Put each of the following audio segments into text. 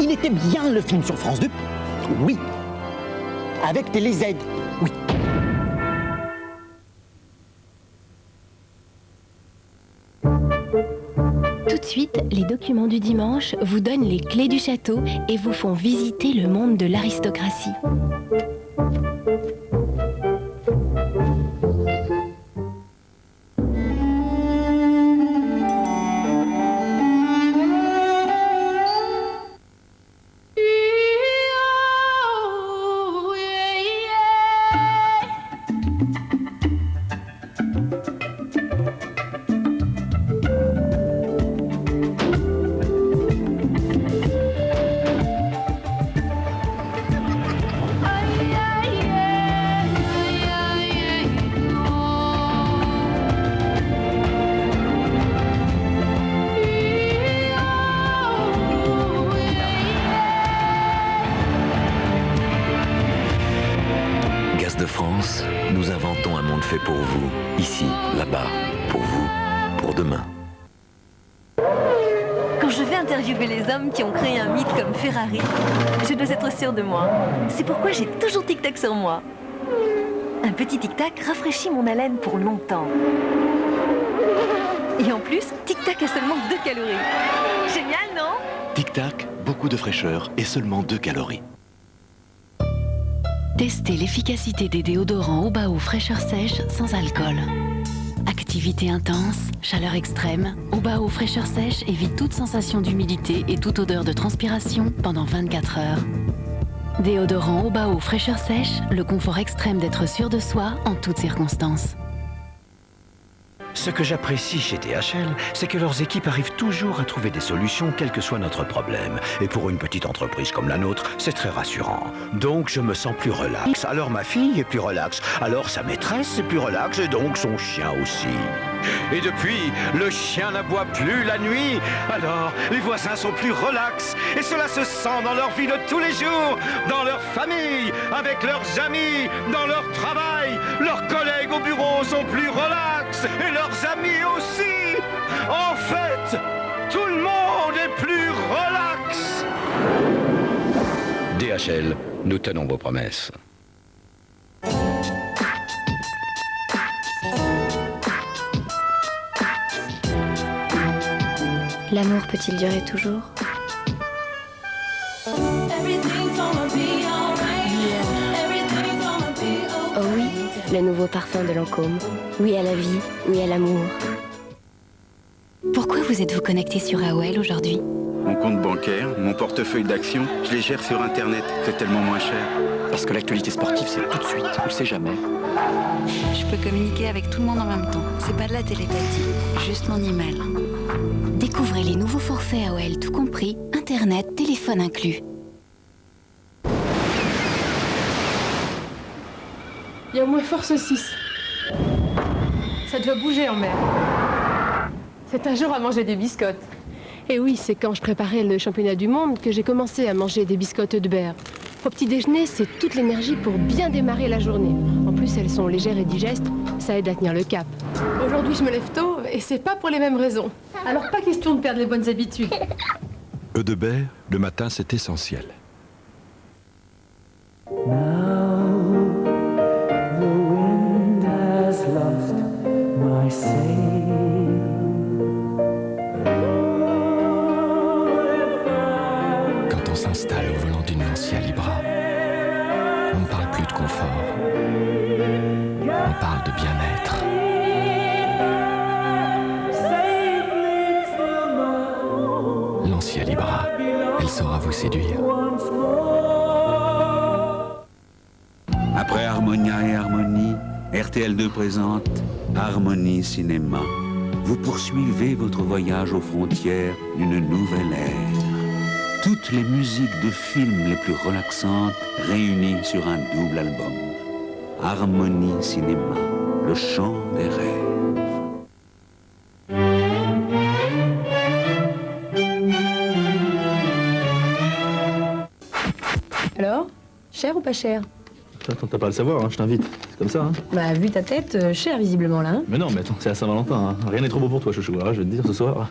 Il était bien le film sur France 2. Oui. Avec Télé Z. Oui. Tout de suite, les documents du dimanche vous donnent les clés du château et vous font visiter le monde de l'aristocratie. Gaz de France, nous inventons un monde fait pour vous, ici, là-bas, pour vous, pour demain. Quand je vais interviewer les hommes qui ont créé un mythe comme Ferrari, je dois être sûre de moi. C'est pourquoi j'ai toujours Tic Tac sur moi. Un petit Tic Tac rafraîchit mon haleine pour longtemps. Et en plus, Tic Tac a seulement 2 calories. Génial, non? Tic Tac, beaucoup de fraîcheur et seulement 2 calories. Testez l'efficacité des déodorants Obao fraîcheur sèche sans alcool. Activité intense, chaleur extrême, Obao fraîcheur sèche évite toute sensation d'humidité et toute odeur de transpiration pendant 24 heures. Déodorant Obao fraîcheur sèche, le confort extrême d'être sûr de soi en toutes circonstances. Ce que j'apprécie chez DHL, c'est que leurs équipes arrivent toujours à trouver des solutions, quel que soit notre problème. Et pour une petite entreprise comme la nôtre, c'est très rassurant. Donc je me sens plus relax. Alors ma fille est plus relaxe. Alors sa maîtresse est plus relaxe et donc son chien aussi. Et depuis, le chien n'aboie plus la nuit. Alors les voisins sont plus relax. Et cela se sent dans leur vie de tous les jours, dans leur famille, avec leurs amis, dans leur travail. Leurs collègues au bureau sont plus relax. Et leurs amis aussi. En fait, tout le monde est plus relax. DHL, nous tenons vos promesses. L'amour peut-il durer toujours? Oh oui, le nouveau parfum de Lancôme. Oui à la vie, oui à l'amour. Pourquoi vous êtes-vous connecté sur AOL aujourd'hui? Mon compte bancaire, mon portefeuille d'actions, je les gère sur Internet. C'est tellement moins cher. Parce que l'actualité sportive, c'est tout de suite, on ne sait jamais. Je peux communiquer avec tout le monde en même temps. C'est pas de la télépathie, juste mon email. Découvrez les nouveaux forfaits AOL tout compris, Internet, téléphone inclus. Il y a au moins force 6. Ça doit bouger en mer. C'est un jour à manger des biscottes. Et oui, c'est quand je préparais le championnat du monde que j'ai commencé à manger des biscottes de beurre. Au petit déjeuner, c'est toute l'énergie pour bien démarrer la journée. En plus, elles sont légères et digestes, ça aide à tenir le cap. Aujourd'hui, je me lève tôt et c'est pas pour les mêmes raisons. Alors pas question de perdre les bonnes habitudes. Eudebert, le matin, c'est essentiel. Quand on s'installe au volant d'une Lancia Libra, on ne parle plus de confort, on parle de bien-être. Lancia Libra, elle saura vous séduire. Après Harmonia et Harmonie, RTL2 présente Harmonie Cinéma. Vous poursuivez votre voyage aux frontières d'une nouvelle ère. Toutes les musiques de films les plus relaxantes réunies sur un double album. Harmonie Cinéma, le chant des rêves. Alors, cher ou pas cher? Attends, t'as pas à le savoir, hein, je t'invite. C'est comme ça, hein. Bah, vu ta tête, cher visiblement là. Hein. Mais non, mais attends, c'est à Saint-Valentin, hein. Rien n'est trop beau pour toi, chouchou. Alors, je vais te dire ce soir.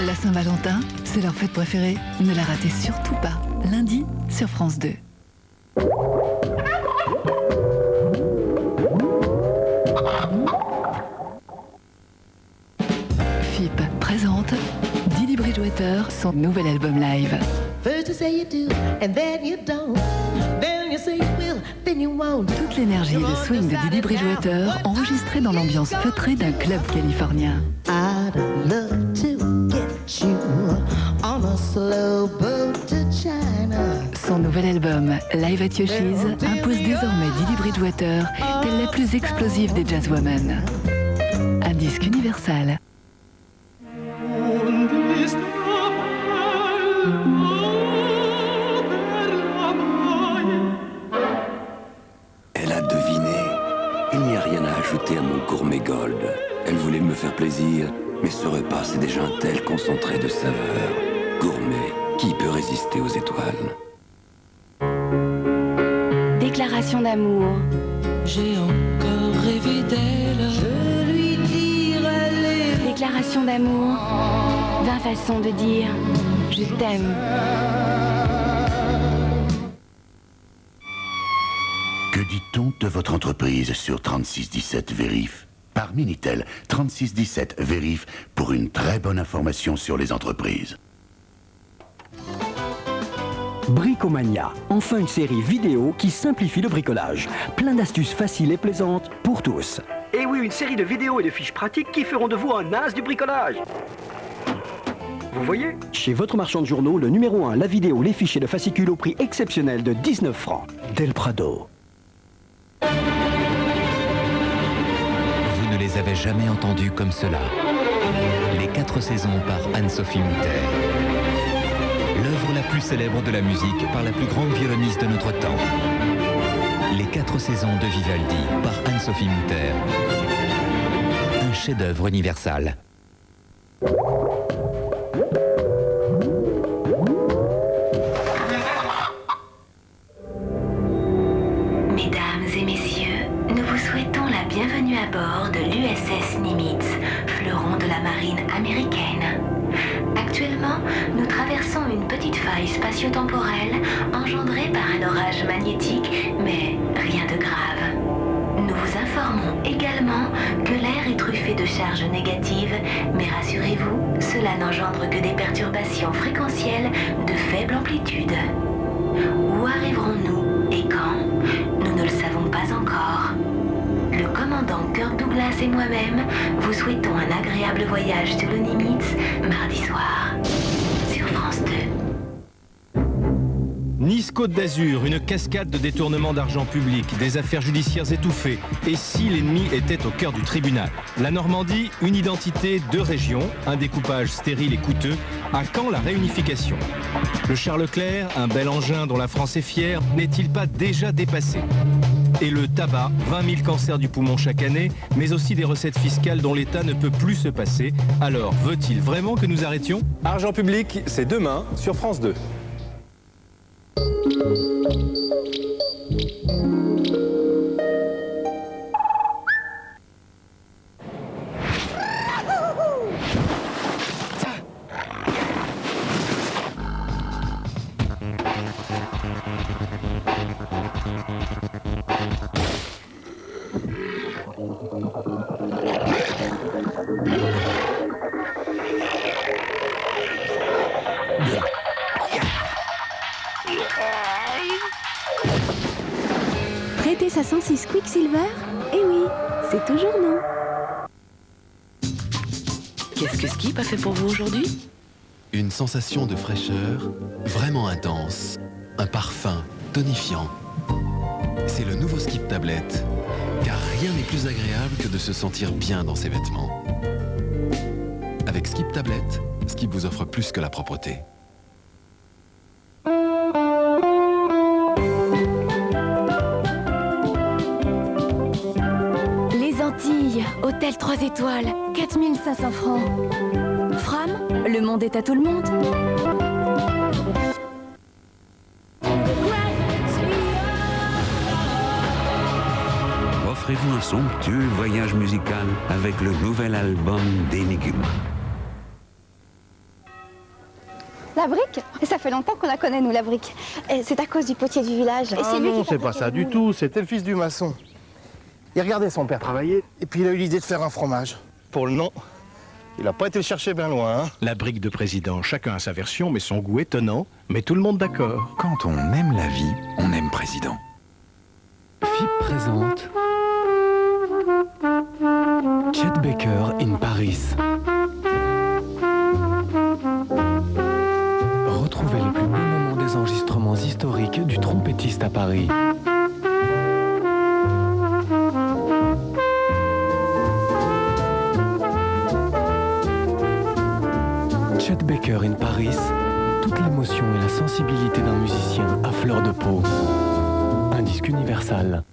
La Saint-Valentin, c'est leur fête préférée. Ne la ratez surtout pas. Lundi sur France 2. FIP présente Didi Bridgewater, son nouvel album live. Toute l'énergie et le swing de Didi Bridgewater enregistrés dans l'ambiance feutrée d'un club californien. Son nouvel album, Live at Yoshi's, impose désormais Didi Bridgewater, telle la plus explosive des jazzwomen. Un disque universal. Elle a deviné. Il n'y a rien à ajouter à mon gourmet gold. Elle voulait me faire plaisir, mais ce repas, c'est déjà un tel concentré de saveurs. Gourmet, qui peut résister aux étoiles? Déclaration d'amour. J'ai encore rêvé d'elle. Je lui dirai les... Déclaration d'amour. 20 façons de dire je t'aime. Que dit-on de votre entreprise sur 3617 Vérif? Par Minitel, 3617 Vérif pour une très bonne information sur les entreprises. Bricomania, enfin une série vidéo qui simplifie le bricolage. Plein d'astuces faciles et plaisantes pour tous. Et oui, une série de vidéos et de fiches pratiques qui feront de vous un as du bricolage. Vous voyez? Chez votre marchand de journaux, le numéro 1, la vidéo, les fiches et le fascicule au prix exceptionnel de 19 francs. Del Prado. Vous ne les avez jamais entendus comme cela. Les 4 saisons par Anne-Sophie Mutter. L'œuvre la plus célèbre de la musique par la plus grande violoniste de notre temps. Les 4 saisons de Vivaldi par Anne-Sophie Mutter. Un chef-d'œuvre universal. Mesdames et messieurs, nous vous souhaitons la bienvenue à bord de l'USS Nimitz, fleuron de la marine américaine. Actuellement, nous traversons une petite faille spatio-temporelle engendrée par un orage magnétique, mais rien de grave. Nous vous informons également que l'air est truffé de charges négatives, mais rassurez-vous, cela n'engendre que des perturbations fréquentielles de faible amplitude. Où arriverons-nous et quand? Nous ne le savons pas encore. Le commandant Kirk Douglas et moi-même vous souhaitons un agréable voyage sur le Nimitz, mardi soir, sur France 2. Nice-Côte d'Azur, une cascade de détournement d'argent public, des affaires judiciaires étouffées. Et si l'ennemi était au cœur du tribunal? La Normandie, une identité, 2 régions, un découpage stérile et coûteux. À quand la réunification? Le Charles Leclerc, un bel engin dont la France est fière, n'est-il pas déjà dépassé? Et le tabac, 20 000 cancers du poumon chaque année, mais aussi des recettes fiscales dont l'État ne peut plus se passer. Alors, veut-il vraiment que nous arrêtions? Argent public, c'est demain sur France 2. Prêter sa 106 Quicksilver? Eh oui, c'est toujours non. Qu'est-ce que Skip a fait pour vous aujourd'hui? Une sensation de fraîcheur vraiment intense, un parfum tonifiant. C'est le nouveau Skip Tablette, car rien n'est plus agréable que de se sentir bien dans ses vêtements. Avec Skip Tablette, Skip vous offre plus que la propreté. Les Antilles, hôtel 3 étoiles, 4500 francs. Fram, le monde est à tout le monde. Offrez-vous un somptueux voyage musical avec le nouvel album d'Enigma. La brique? Ça fait longtemps qu'on la connaît, nous, la brique. Et c'est à cause du potier du village. Et c'est lui non, qui c'est pas ça du tout. C'était le fils du maçon. Il regardait son père travailler, et puis il a eu l'idée de faire un fromage. Pour le nom, il n'a pas été le chercher bien loin. Hein. La brique de président, chacun a sa version, mais son goût étonnant, mais tout le monde d'accord. Quand on aime la vie, on aime président. FIP présente Chet Baker in Paris. Retrouvez les plus beaux moments des enregistrements historiques du trompettiste à Paris. Chet Baker in Paris, toute l'émotion et la sensibilité d'un musicien à fleur de peau. Un disque universal.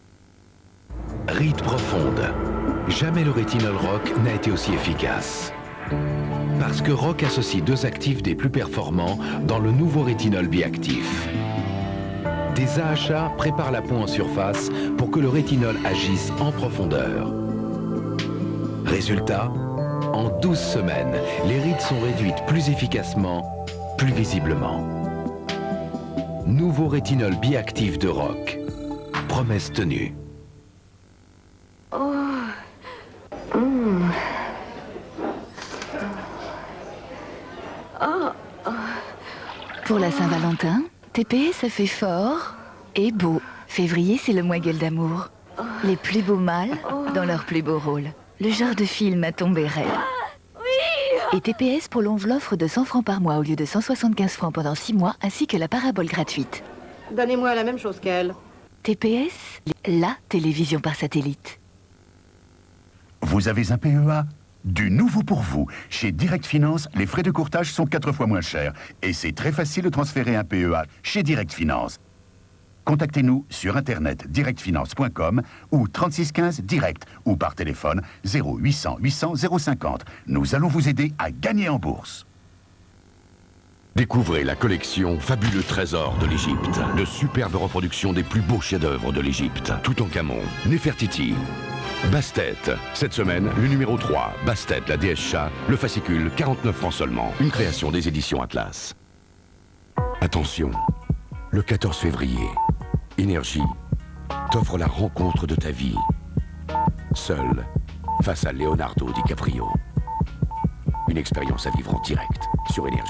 Ride profonde. Jamais le rétinol rock n'a été aussi efficace. Parce que rock associe deux actifs des plus performants dans le nouveau rétinol biactif. Des AHA préparent la peau en surface pour que le rétinol agisse en profondeur. Résultat, en 12 semaines, les rides sont réduites plus efficacement, plus visiblement. Nouveau rétinol biactif de rock. Promesse tenue. Oh. Oh. Pour la Saint-Valentin, TPS a fait fort et beau. Février, c'est le mois gueule d'amour. Les plus beaux mâles dans leur plus beau rôle. Le genre de film à tomber raide. Et TPS prolonge l'offre de 100 francs par mois au lieu de 175 francs pendant 6 mois, ainsi que la parabole gratuite. Donnez-moi la même chose qu'elle. TPS, la télévision par satellite. Vous avez un PEA? Du nouveau pour vous. Chez Direct Finance, les frais de courtage sont 4 fois moins chers. Et c'est très facile de transférer un PEA chez Direct Finance. Contactez-nous sur internet directfinance.com ou 3615 direct ou par téléphone 0800 800 050. Nous allons vous aider à gagner en bourse. Découvrez la collection Fabuleux Trésors de l'Égypte. De superbes reproductions des plus beaux chefs-d'œuvre de l'Égypte. Toutankhamon, Néfertiti, Bastet. Cette semaine, le numéro 3, Bastet, la déesse chat, le fascicule, 49 francs seulement. Une création des éditions Atlas. Attention, le 14 février, Énergie t'offre la rencontre de ta vie. Seul, face à Leonardo DiCaprio. Une expérience à vivre en direct sur Énergie.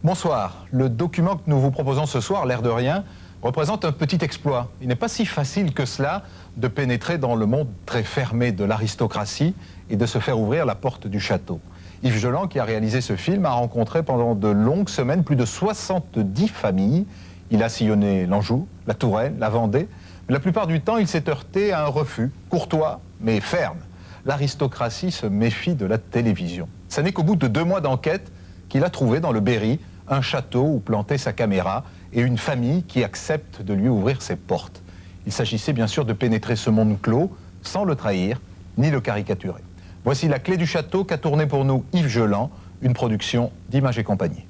Bonsoir. Le document que nous vous proposons ce soir, l'air de rien, représente un petit exploit. Il n'est pas si facile que cela de pénétrer dans le monde très fermé de l'aristocratie et de se faire ouvrir la porte du château. Yves Geland, qui a réalisé ce film, a rencontré pendant de longues semaines plus de 70 familles. Il a sillonné l'Anjou, la Touraine, la Vendée. Mais la plupart du temps, il s'est heurté à un refus, courtois mais ferme. L'aristocratie se méfie de la télévision. Ce n'est qu'au bout de 2 mois d'enquête qu'il a trouvé dans le Berry un château où planter sa caméra et une famille qui accepte de lui ouvrir ses portes. Il s'agissait bien sûr de pénétrer ce monde clos sans le trahir ni le caricaturer. Voici la clé du château qu'a tourné pour nous Yves Geland, une production d'Images et Compagnie.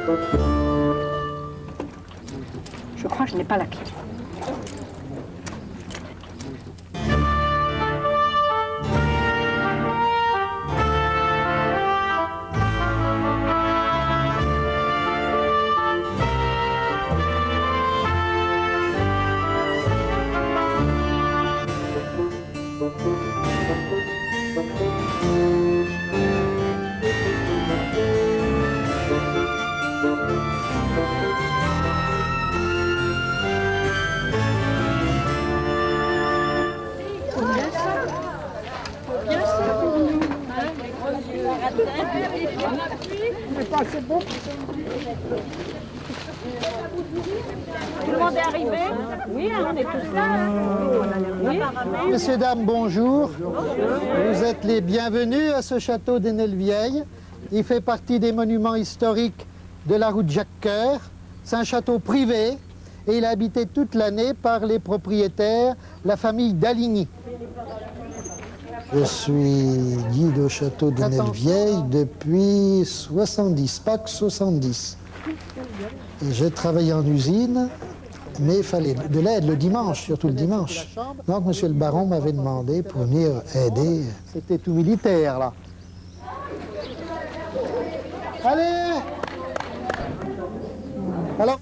Je crois que je n'ai pas la clé. Tout le monde est arrivé? Oui, on est tous là. Oui. Messieurs, dames, bonjour. Vous êtes les bienvenus à ce château d'Enelvieille. Il fait partie des monuments historiques de la route Jacques-Cœur. C'est un château privé et il est habité toute l'année par les propriétaires, la famille d'Aligny. Je suis guide au château d'Enelvieille depuis 70, Pâques 70. Et j'ai travaillé en usine, mais il fallait de l'aide le dimanche, surtout le dimanche. Donc monsieur le baron m'avait demandé pour venir aider. C'était tout militaire, là. Allez! Alors